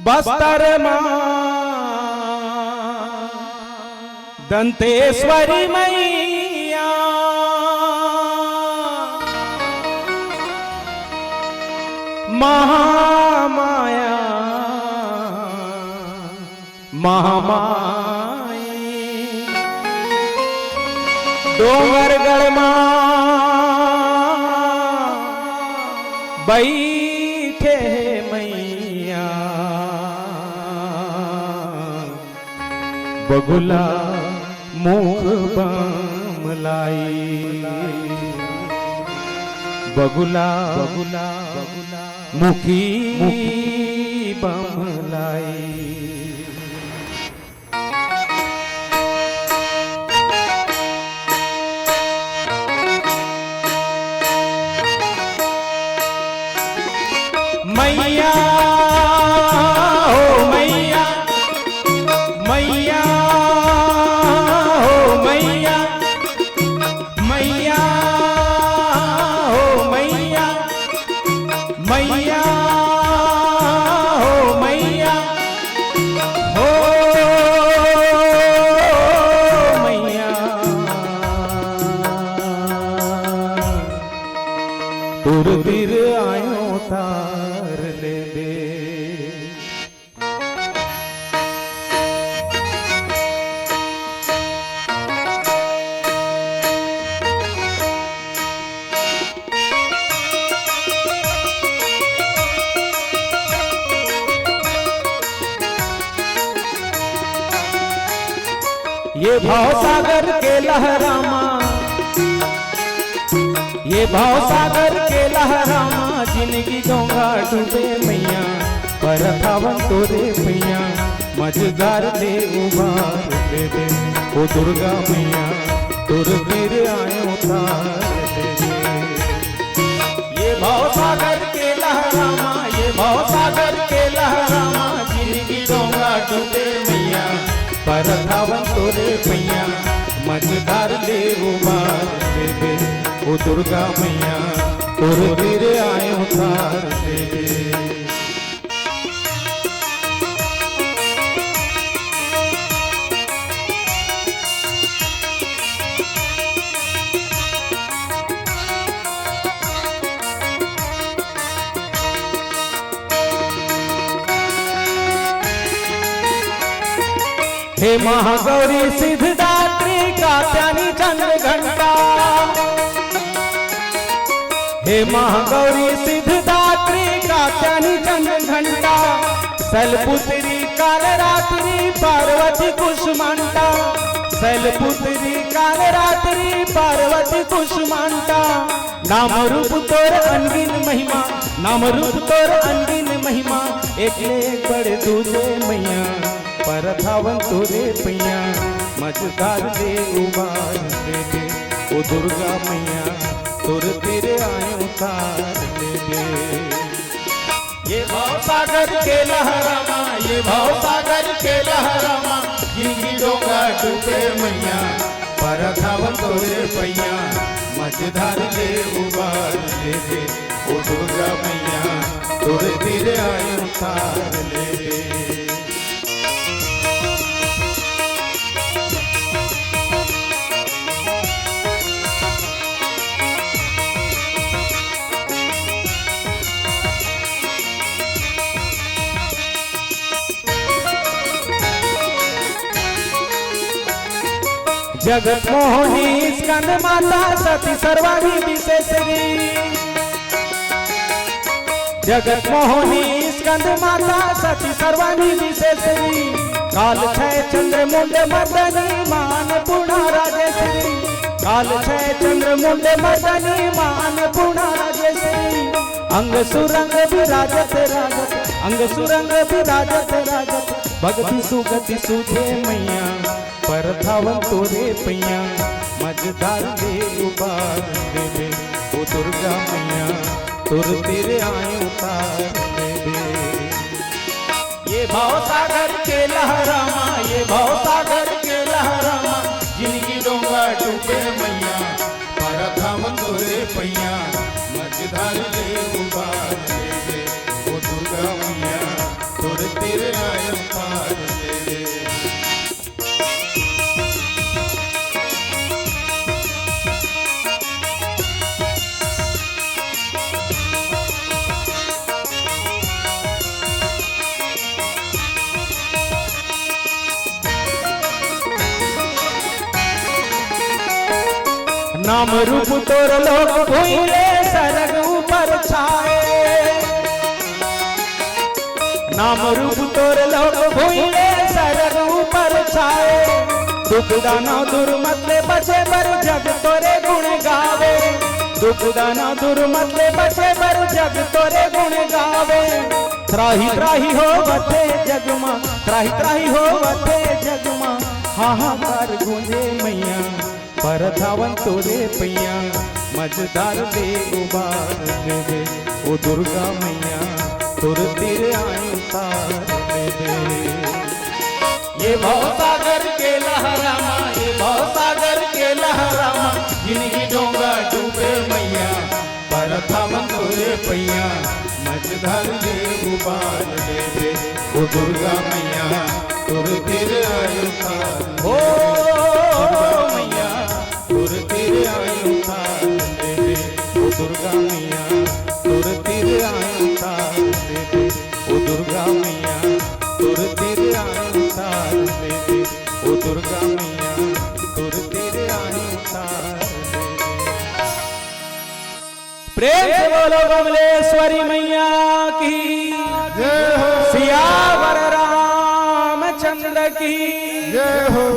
बस्तर मां दंतेश्वरी मैया महामाया महामाई डोंगरगढ़ मां बैठे मैया बगुला मुख बमलाई बगुला बगुला बगुला मुखी बमलाई। मैया हो मैया मैया हो मैया मैया हो मैया मैया हो मैया हो मैया तुर तिर आयो तार ले दे। ये भाव सागर के लहरामा ये भाव सागर के लहरामा जिंदगी गंगा डूबे मैया पर थावन तोरे मैया मझधार ले उबार ले दे ओ दुर्गा मैया तुर गिर आयो तार ले दे। ये भाव सागर के लहरामा ये भाव सागर के लहरामा जिंदगी गंगा डूबे मैया पर थावन तोरे मैया मझधार ले उबार ले दे ओ दुर्गा मैया तुर गिर आयो तार ले दे। हे महागौरी सिद्धदात्री कात्यायनी चंद्र घंटा हे महागौरी सिद्धदात्री कात्यायनी चंद्र घंटा शैलपुत्री कालरात्रि पार्वती कुष्मांडा शैलपुत्री कालरात्रि पार्वती कुष्मांडा नाम रूप तोर अनगिन महिमा नाम रूप तोर अनगिन महिमा एक बड़े दूजे मैया पर थावन तोरे पैया मझधार ले उबार ले दे ओ दुर्गा मैया तुर तेरे आयो तार ले दे। ये भाव सागर के लहरामा ये भाव सागर के लहरामा जिंदगी डोंगा डूबे मैया पर थावन तोरे पैया मझधार ले उबार ले दे ओ दुर्गा मैया तुर तेरे आयो तार ले दे। जगत मोहिनी स्कंद माता सती सर्वाणी विशेषरी जगत मोहिनी स्कंद माता सती सर्वाणी विशेषरी काल छय चंद्र मुंड मर्दनी मान पूर्णा राजेश्वरी काल छय चंद्र मुंड मर्दनी मान पूर्णा राजेश्वरी अंग सुरंग विराजत राजत अंग सुरंग विराजत राजत भक्ति सुगति सुझे मैया पर थावन तोरे पैया मझधार ले उबार देवे ओ दुर्गा मैया तुर तेरे आए उतार देवे। ये भाव सागर के लहरामा, ये भाव सागर के लहरामा, जिनकी डोंगा डूबे मैया परथम तोरे पैया मझधार ले उबार देवे ओ दुर्गा मैया तुर तेरे आए उतार देवे। नाम रूप तोर लोग भूले सरग ऊपर छाए, नाम रूप तोर लोग भूले सरग ऊपर छाए। दुख दाना दूर मतले बचे बर जग तोरे गुण गावे, दुख दाना दूर मतले बचे बर जग तोरे गुण गावे। त्राही त्राही हो वथे जगमा, त्राही त्राही हो वथे जगमा, हाहाकार गूंजे मैया परथावन तोरे पैया मझधार ले उबार देवे ओ दुर्गा मैया तुर तेरे आए उतार देवे। ये भाव सागर के लहरामा, ये भाव सागर के लहरामा, जिनकी डोंगा डूबे मैया परथावन तोरे पैया मझधार ले उबार देवे ओ दुर्गा मैया तुर तेरे आए उतार। हो मैया तुर तेरे आए उतार देवे ओ दुर्गा मैया तुर तेरे आए उतार देवे ओ दुर्गा मैया तुर तेरे आए उतार देवे ओ दुर्गा मैया तुर तेरे आए उतार देवे। प्रेम से बोलो कमलेश्वरी मैया की जय हो, सियावर रामचंद्र की जय हो।